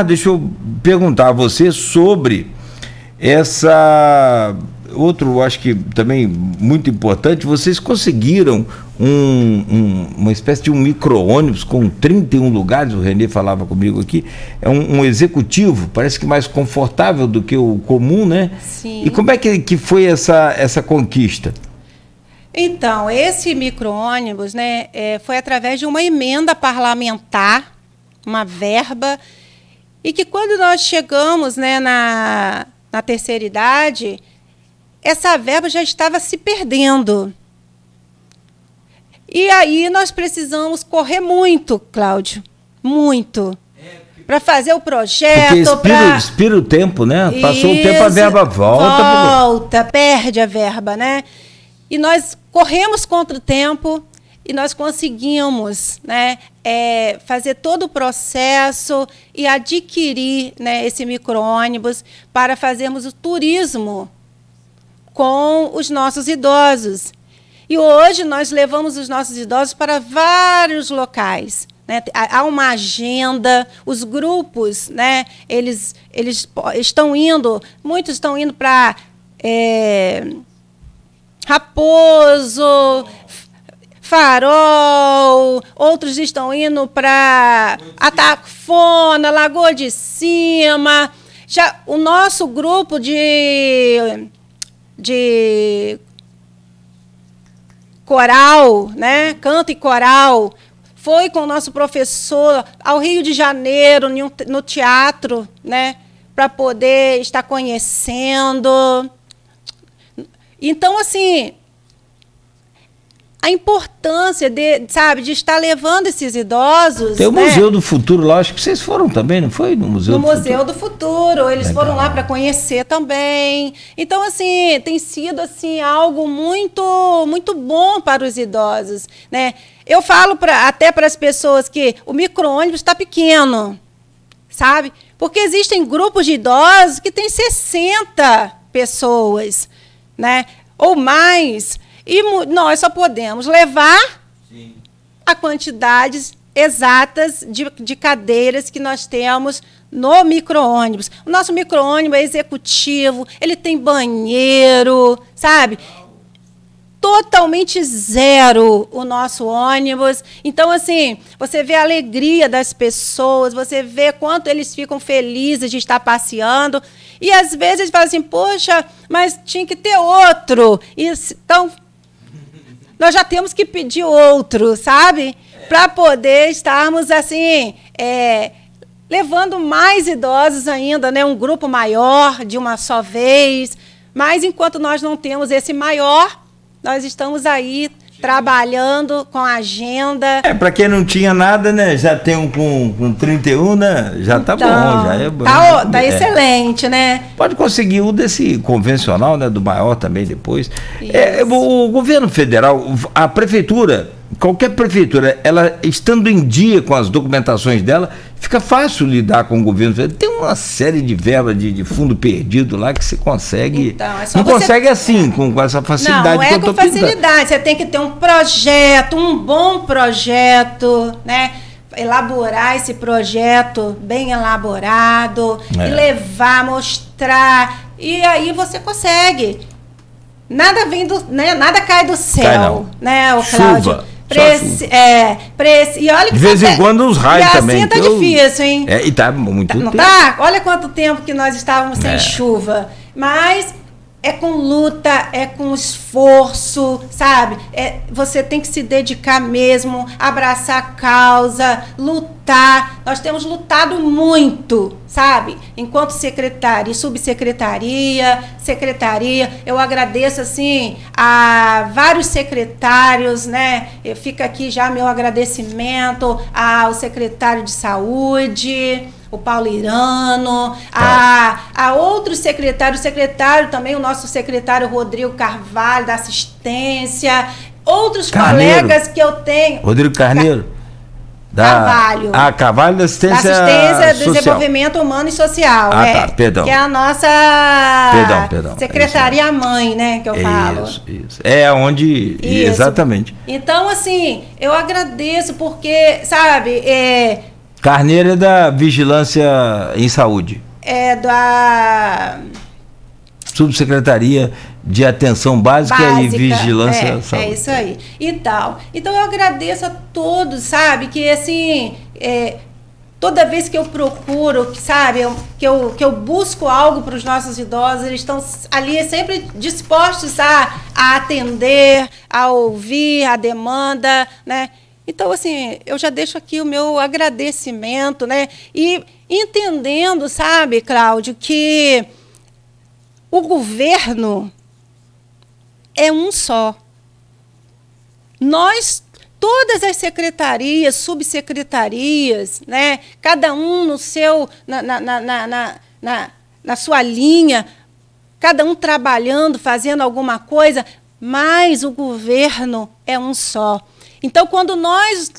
Deixa eu perguntar a você sobre essa... Outro, acho que também muito importante, vocês conseguiram uma espécie de um micro-ônibus com 31 lugares, o Renê falava comigo aqui, é um executivo, parece que mais confortável do que o comum, né? Sim. E como é que foi essa conquista? Então, esse micro-ônibus, né, foi através de uma emenda parlamentar, uma verba, e que quando nós chegamos, né, na terceira idade, essa verba já estava se perdendo. E aí nós precisamos correr muito, Cláudio, muito, para fazer o projeto. Porque expira o tempo, né? Passou o tempo, a verba volta. Perde a verba, né? E nós corremos contra o tempo e nós conseguimos, né, fazer todo o processo e adquirir, né, esse micro-ônibus para fazermos o turismo com os nossos idosos. E hoje nós levamos os nossos idosos para vários locais, né? Há uma agenda, os grupos, né, eles estão indo, muitos estão indo para Raposo, Farol, outros estão indo para Atafona, Lagoa de Cima. Já o nosso grupo de coral, né, canto e coral, foi com o nosso professor ao Rio de Janeiro, no teatro, né, para poder estar conhecendo. Então, assim, a importância de estar levando esses idosos... Tem o Museu do Futuro lá, acho que vocês foram também, não foi? No Museu do Futuro, eles Legal. Foram lá para conhecer também. Então, assim, tem sido assim, algo muito, muito bom para os idosos, né? Eu falo até para as pessoas que o micro-ônibus está pequeno, sabe? Porque existem grupos de idosos que têm 60 pessoas, né? Ou mais... E nós só podemos levar Sim. a quantidades exatas de cadeiras que nós temos no micro-ônibus. O nosso micro-ônibus é executivo, ele tem banheiro, sabe? Totalmente zero o nosso ônibus. Então, assim, você vê a alegria das pessoas, você vê quanto eles ficam felizes de estar passeando. E, às vezes, eles falam assim, poxa, mas tinha que ter outro. Então... nós já temos que pedir outro, sabe? Para poder estarmos, assim, levando mais idosos ainda, né? Um grupo maior, de uma só vez. Mas, enquanto nós não temos esse maior, nós estamos aí trabalhando com a agenda. Para quem não tinha nada, né? Já tem um com 31, né? Já tá então, bom, já é bom. Tá excelente, né? Pode conseguir um desse convencional, né? Do maior também depois. O governo federal, a prefeitura, qualquer prefeitura, ela estando em dia com as documentações dela, fica fácil lidar com o governo federal. Tem uma série de verbas de fundo perdido lá que você consegue. Então, não consegue assim, com essa facilidade. Não é com facilidade. Você tem que ter um projeto, um bom projeto, né? Elaborar esse projeto bem elaborado, e levar, mostrar. E aí você consegue. Nada vem né? Nada cai do céu, né, o Cláudio? E olha que de vez em quando uns raios também. E assim tá difícil, hein? E tá muito tempo. Não tá? Olha quanto tempo que nós estávamos sem chuva. Mas é com luta, é com esforço, sabe? Você tem que se dedicar mesmo, abraçar a causa, lutar. Nós temos lutado muito, sabe? Enquanto secretaria, subsecretaria, secretaria, eu agradeço, assim, a vários secretários, né? Fica aqui já meu agradecimento ao secretário de Saúde, o Paulo Irano, a outros secretários, também o nosso secretário Rodrigo Carvalho, da assistência, outros colegas que eu tenho. Rodrigo Carneiro? Carvalho. Carvalho da Assistência do Desenvolvimento Humano e Social. Perdão. Que é a nossa secretaria-mãe, né, que eu falo. Isso. É onde... Isso. Exatamente. Então, assim, eu agradeço porque, sabe... Carneiro é da Vigilância em Saúde. É da... Subsecretaria de Atenção Básica e Vigilância à Saúde. É isso aí. Então eu agradeço a todos, sabe, que assim, toda vez que eu procuro, sabe, que eu busco algo para os nossos idosos, eles estão ali sempre dispostos a atender, a ouvir a demanda, né? Então, assim, eu já deixo aqui o meu agradecimento, né? E entendendo, sabe, Cláudio, que o governo é um só. Nós, todas as secretarias, subsecretarias, né? Cada um no seu, na sua linha, cada um trabalhando, fazendo alguma coisa, mas o governo é um só. Então, quando nós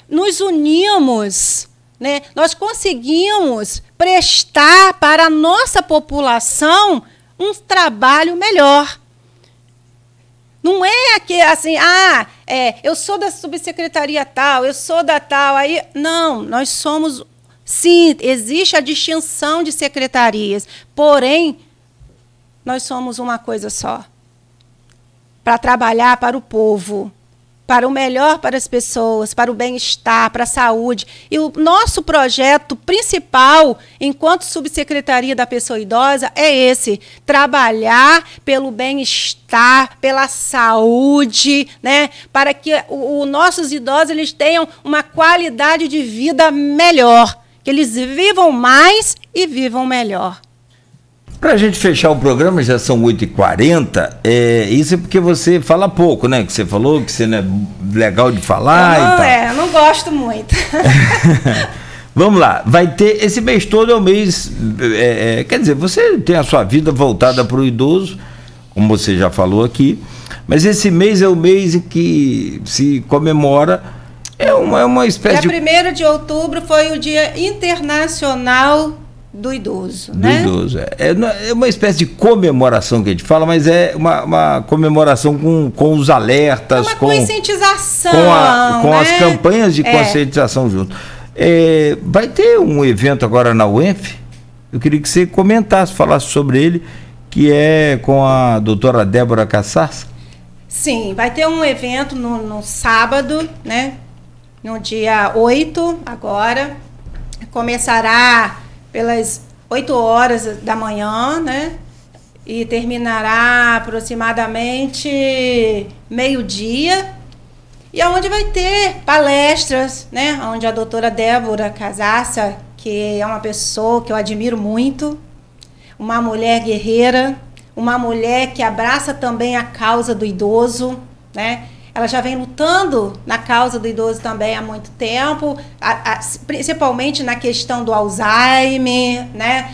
nos unimos, né, nós conseguimos prestar para a nossa população um trabalho melhor. Não é que assim, eu sou da subsecretaria tal, eu sou da tal, aí não, nós somos, sim, existe a distinção de secretarias, porém nós somos uma coisa só, para trabalhar para o povo, para o melhor para as pessoas, para o bem-estar, para a saúde. E o nosso projeto principal, enquanto subsecretaria da pessoa idosa, é esse: trabalhar pelo bem-estar, pela saúde, né? Para que os nossos idosos eles tenham uma qualidade de vida melhor, que eles vivam mais e vivam melhor. Para a gente fechar o programa, já são 8h40, isso é porque você fala pouco, né? Que você falou que você não é legal de falar e tal. Eu não gosto muito. Vamos lá, vai ter, esse mês todo é o mês, quer dizer, você tem a sua vida voltada para o idoso, como você já falou aqui, mas esse mês é o mês em que se comemora, é uma espécie Dia 1º de outubro foi o Dia Internacional do Idoso, né? Do idoso. É uma espécie de comemoração que a gente fala, mas é uma comemoração com os alertas, uma conscientização, com né? as campanhas de conscientização junto. Vai ter um evento agora na UENF, eu queria que você comentasse, falasse sobre ele, que é com a doutora Débora Cassars. Sim, vai ter um evento no sábado, né? No dia 8, agora. Começará pelas 8 horas da manhã, né? E terminará aproximadamente meio-dia. E onde vai ter palestras, né? Onde a doutora Débora Cassars, que é uma pessoa que eu admiro muito, uma mulher guerreira, uma mulher que abraça também a causa do idoso, né? Ela já vem lutando na causa do idoso também há muito tempo, principalmente na questão do Alzheimer, né?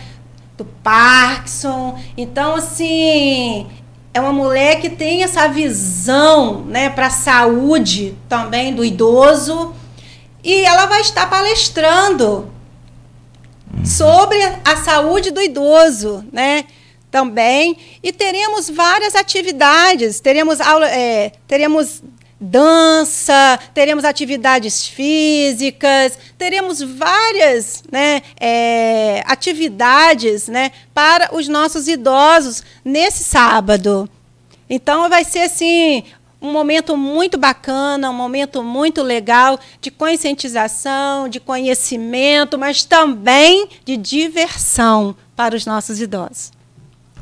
Do Parkinson. Então, assim, é uma mulher que tem essa visão, né, para a saúde também do idoso. E ela vai estar palestrando sobre a saúde do idoso, né? Também, e teremos várias atividades, teremos dança, teremos atividades físicas, teremos várias, né, atividades, né, para os nossos idosos nesse sábado. Então vai ser assim um momento muito bacana, um momento muito legal de conscientização, de conhecimento, mas também de diversão para os nossos idosos.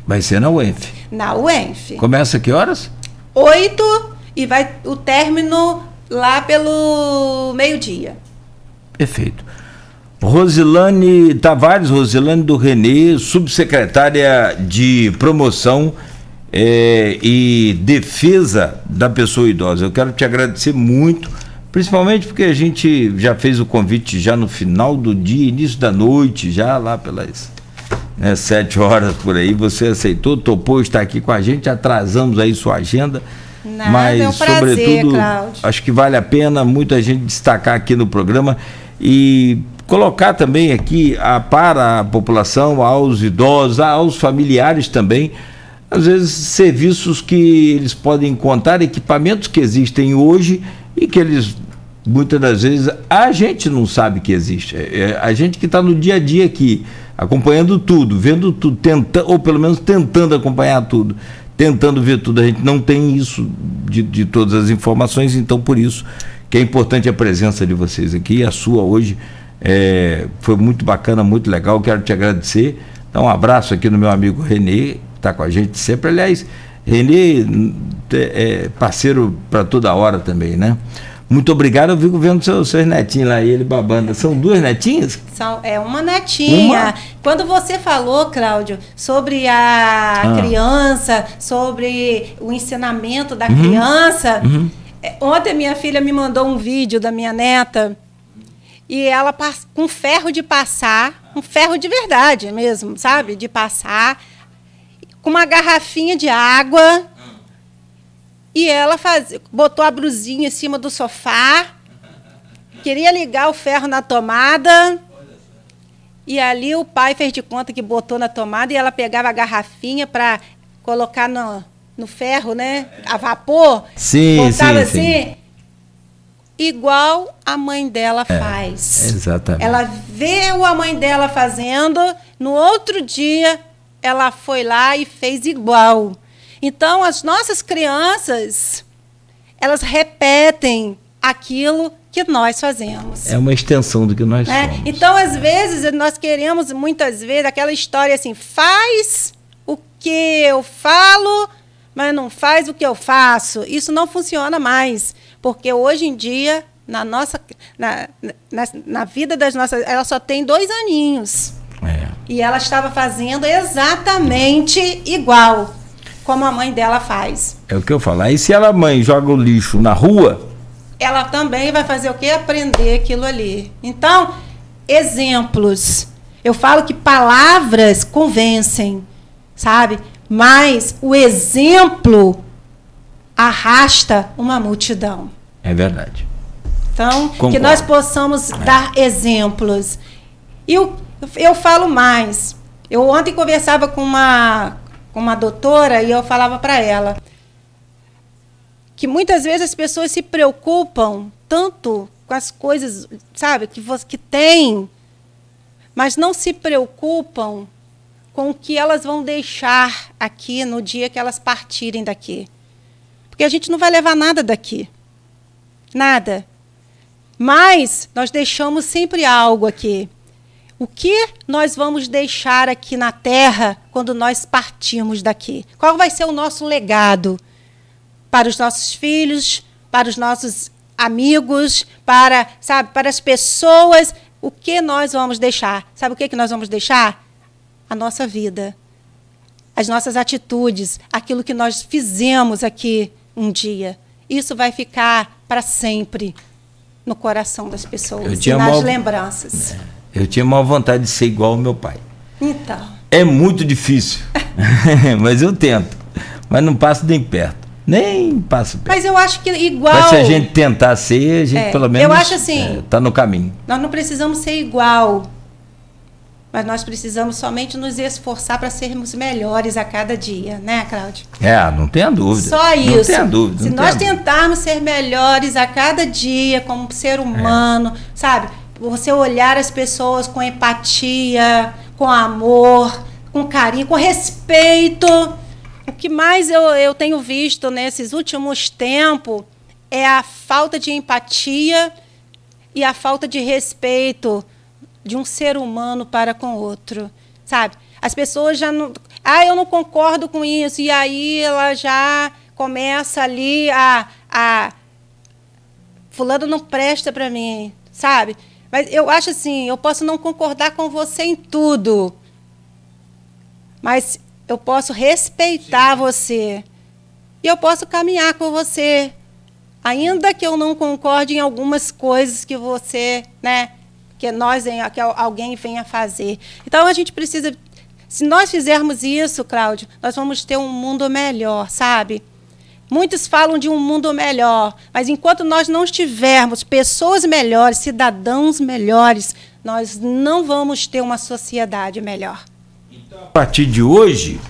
Vai ser na UENF. Na UENF. Começa que horas? 8 e vai o término lá pelo meio-dia. Perfeito. Rosilane Tavares, Rosilane do Renê, subsecretária de promoção e defesa da pessoa idosa. Eu quero te agradecer muito, principalmente porque a gente já fez o convite já no final do dia, início da noite, já lá pelas 7 horas por aí, você aceitou, topou estar aqui com a gente, atrasamos aí sua agenda. Nada, mas é um prazer, sobretudo, Cláudio. Acho que vale a pena muita gente destacar aqui no programa e colocar também aqui para a população, aos idosos, aos familiares também, às vezes serviços que eles podem encontrar, equipamentos que existem hoje e que eles, muitas das vezes, a gente não sabe que existe. A gente que está no dia a dia aqui, acompanhando tudo, vendo tudo, ou pelo menos tentando acompanhar tudo, tentando ver tudo, a gente não tem isso de todas as informações, então por isso que é importante a presença de vocês aqui, a sua hoje foi muito bacana, muito legal, quero te agradecer, dar um abraço aqui no meu amigo Renê, que está com a gente sempre, aliás, Renê é parceiro para toda hora também, né? Muito obrigado, eu fico vendo seus netinhos lá, ele babando. São 2 netinhas? Uma netinha. Quando você falou, Cláudio, sobre a criança, sobre o ensinamento da criança, ontem minha filha me mandou um vídeo da minha neta e ela com ferro de passar, um ferro de verdade mesmo, sabe? De passar, com uma garrafinha de água E ela botou a brusinha em cima do sofá, queria ligar o ferro na tomada, e ali o pai fez de conta que botou na tomada e ela pegava a garrafinha para colocar no ferro, né? A vapor. Sim, botava sim, assim, sim. Igual a mãe dela faz. Exatamente. Ela viu a mãe dela fazendo, no outro dia ela foi lá e fez igual. Então, as nossas crianças, elas repetem aquilo que nós fazemos. É uma extensão do que nós somos. Então, às vezes, nós queremos, muitas vezes, aquela história assim, faz o que eu falo, mas não faz o que eu faço. Isso não funciona mais, porque hoje em dia, na vida das nossas... Ela só tem 2 aninhos. E ela estava fazendo exatamente igual como a mãe dela faz. É o que eu falo. Aí se ela, mãe, joga o lixo na rua... Ela também vai fazer o quê? Aprender aquilo ali. Então, exemplos. Eu falo que palavras convencem, sabe? Mas o exemplo arrasta uma multidão. É verdade. Então, Concordo. que nós possamos dar exemplos. E eu falo mais. Eu ontem conversava com uma doutora e eu falava para ela que muitas vezes as pessoas se preocupam tanto com as coisas, sabe, que tem, mas não se preocupam com o que elas vão deixar aqui no dia que elas partirem daqui. Porque a gente não vai levar nada daqui. Nada. Mas nós deixamos sempre algo aqui. O que nós vamos deixar aqui na Terra quando nós partirmos daqui? Qual vai ser o nosso legado? Para os nossos filhos, para os nossos amigos, para as pessoas, o que nós vamos deixar? Sabe o que nós vamos deixar? A nossa vida, as nossas atitudes, aquilo que nós fizemos aqui um dia. Isso vai ficar para sempre no coração das pessoas e nas lembranças. Eu tinha maior vontade de ser igual ao meu pai. Então. É muito difícil, mas eu tento. Mas não passo nem perto. Nem passo perto. Mas eu acho que igual... Mas se a gente tentar ser, a gente pelo menos eu acho assim, tá no caminho. Nós não precisamos ser igual, mas nós precisamos somente nos esforçar para sermos melhores a cada dia, né, Cláudio? Não tenha dúvida. Só isso. Não tenha dúvida. Se nós tentarmos ser melhores a cada dia como ser humano, sabe? Você olhar as pessoas com empatia, com amor, com carinho, com respeito. O que mais eu tenho visto nesses últimos tempos é a falta de empatia e a falta de respeito de um ser humano para com o outro, sabe? As pessoas já não... eu não concordo com isso. E aí ela já começa ali fulano não presta para mim, sabe? Mas eu acho assim, eu posso não concordar com você em tudo, mas eu posso respeitar você. E eu posso caminhar com você, ainda que eu não concorde em algumas coisas que você, né, que alguém venha fazer. Então a gente precisa, se nós fizermos isso, Cláudio, nós vamos ter um mundo melhor, sabe? Muitos falam de um mundo melhor, mas enquanto nós não tivermos pessoas melhores, cidadãos melhores, nós não vamos ter uma sociedade melhor. Então, a partir de hoje,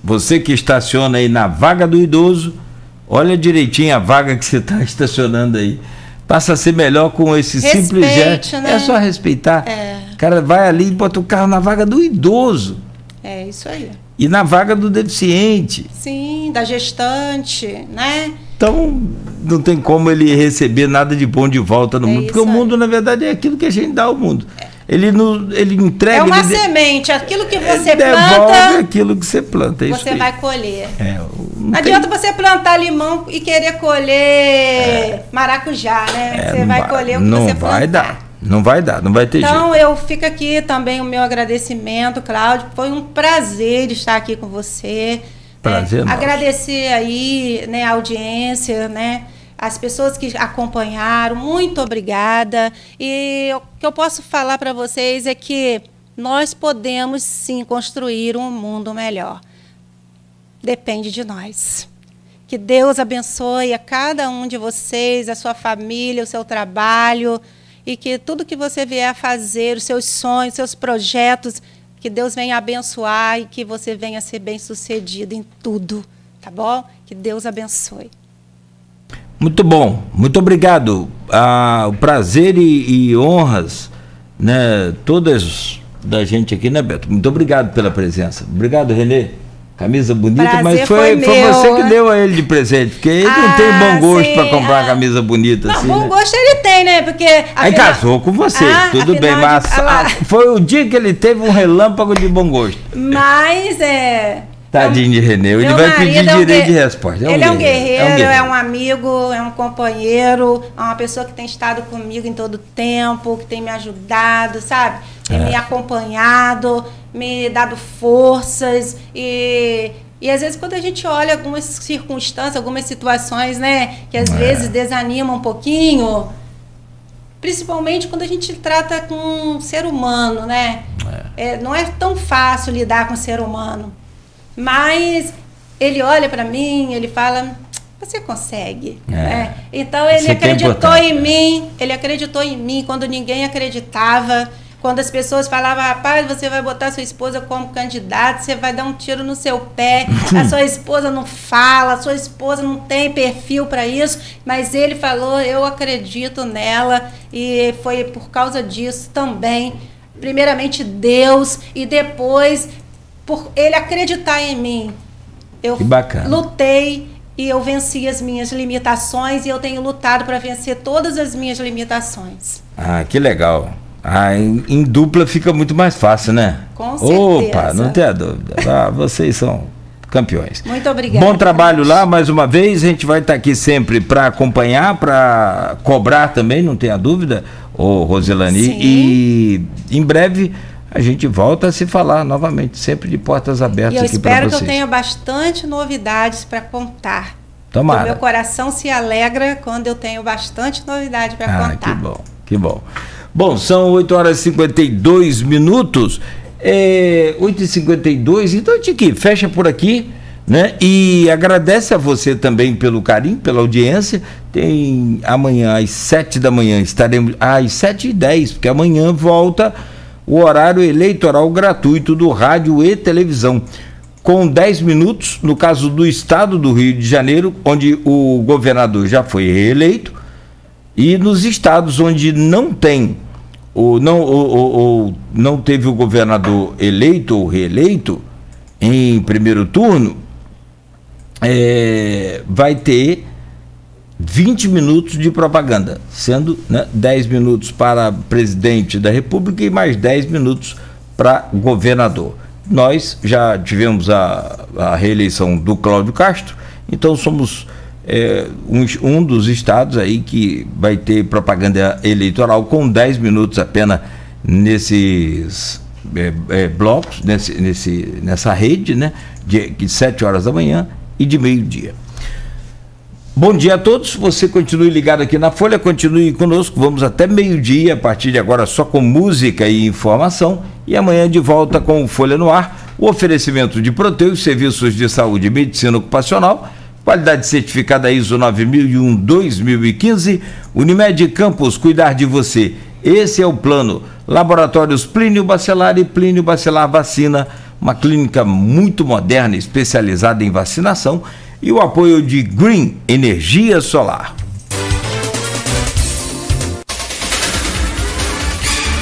você que estaciona aí na vaga do idoso, olha direitinho a vaga que você está estacionando aí. Passa a ser melhor com esse simples gesto. Né? É só respeitar. O cara vai ali e bota o carro na vaga do idoso. É isso aí. E na vaga do deficiente. Sim, da gestante, né? Então, não tem como ele receber nada de bom de volta no mundo. Porque o mundo, na verdade, é aquilo que a gente dá ao mundo. Ele entrega... É uma semente. Aquilo que você devolve planta... aquilo que você planta. Você vai colher. Não adianta você plantar limão e querer colher maracujá, né? Você vai colher o que você plantar. Não vai dar, não vai ter jeito. Então, eu fico aqui também o meu agradecimento, Cláudio. Foi um prazer estar aqui com você. Prazer nosso. Agradecer aí, né, a audiência, né? As pessoas que acompanharam, muito obrigada. E o que eu posso falar para vocês é que nós podemos, sim, construir um mundo melhor. Depende de nós. Que Deus abençoe a cada um de vocês, a sua família, o seu trabalho, e que tudo que você vier a fazer, os seus sonhos, os seus projetos, que Deus venha abençoar e que você venha ser bem-sucedido em tudo, tá bom? Que Deus abençoe. Muito bom, muito obrigado. O prazer e honras, né, todas da gente aqui, né, Beto? Muito obrigado pela presença. Obrigado, Renê. Camisa bonita, Prazer mas foi você que deu a ele de presente, porque ele não tem bom gosto para comprar uma camisa bonita. Não, assim, bom né? gosto ele tem, né? Porque aí casou com você, tudo bem, mas foi o dia que ele teve um relâmpago de bom gosto. Mas tadinho de Renê, ele vai pedir direito de resposta. Ele é um guerreiro, é um amigo, é um companheiro, é uma pessoa que tem estado comigo em todo o tempo, que tem me ajudado, sabe? Tem me acompanhado, me dado forças e às vezes quando a gente olha algumas circunstâncias, algumas situações, né, que às vezes desanimam um pouquinho, principalmente quando a gente trata com um ser humano, né? Não é tão fácil lidar com o ser humano. Mas ele olha para mim, ele fala, você consegue. Né? Então ele acreditou em mim, quando ninguém acreditava, quando as pessoas falavam, rapaz, você vai botar sua esposa como candidata, você vai dar um tiro no seu pé, a sua esposa não fala, a sua esposa não tem perfil para isso, mas ele falou, eu acredito nela, e foi por causa disso também, primeiramente Deus, e depois por ele acreditar em mim, eu lutei e eu venci as minhas limitações e eu tenho lutado para vencer todas as minhas limitações. Que legal. Em dupla fica muito mais fácil, né? Com certeza. Opa, não tenha dúvida. Vocês são campeões. Muito obrigada. Bom trabalho lá, mais uma vez. A gente vai estar aqui sempre para acompanhar, para cobrar também, não tenha dúvida, Rosilane. Sim. E em breve a gente volta a se falar novamente, sempre de portas abertas aqui para vocês. Eu espero que eu tenha bastante novidades para contar. Tomara. O meu coração se alegra quando eu tenho bastante novidade para contar. Que bom, que bom. Bom, são 8h52, 8h52, então, Tiqui, fecha por aqui, né? E agradece a você também pelo carinho, pela audiência. Tem amanhã às 7 da manhã, estaremos às 7h10, porque amanhã volta o horário eleitoral gratuito do rádio e televisão, com 10 minutos, no caso do estado do Rio de Janeiro, onde o governador já foi reeleito, e nos estados onde não tem, não teve o governador eleito ou reeleito em primeiro turno, vai ter 20 minutos de propaganda, sendo, né, 10 minutos para presidente da República e mais 10 minutos para governador. Nós já tivemos a reeleição do Cláudio Castro, então somos um dos estados aí que vai ter propaganda eleitoral com 10 minutos apenas nesses blocos, nessa rede, né, de 7 horas da manhã e de meio-dia. Bom dia a todos, você continue ligado aqui na Folha, continue conosco, vamos até meio-dia, a partir de agora só com música e informação, e amanhã de volta com o Folha no Ar, o oferecimento de Proteus, serviços de saúde e medicina ocupacional, qualidade certificada ISO 9001-2015, Unimed Campos, cuidar de você, esse é o plano. Laboratórios Plínio Bacelar e Plínio Bacelar Vacina, uma clínica muito moderna, especializada em vacinação, e o apoio de Green Energia Solar.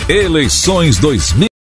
Eleições 2020.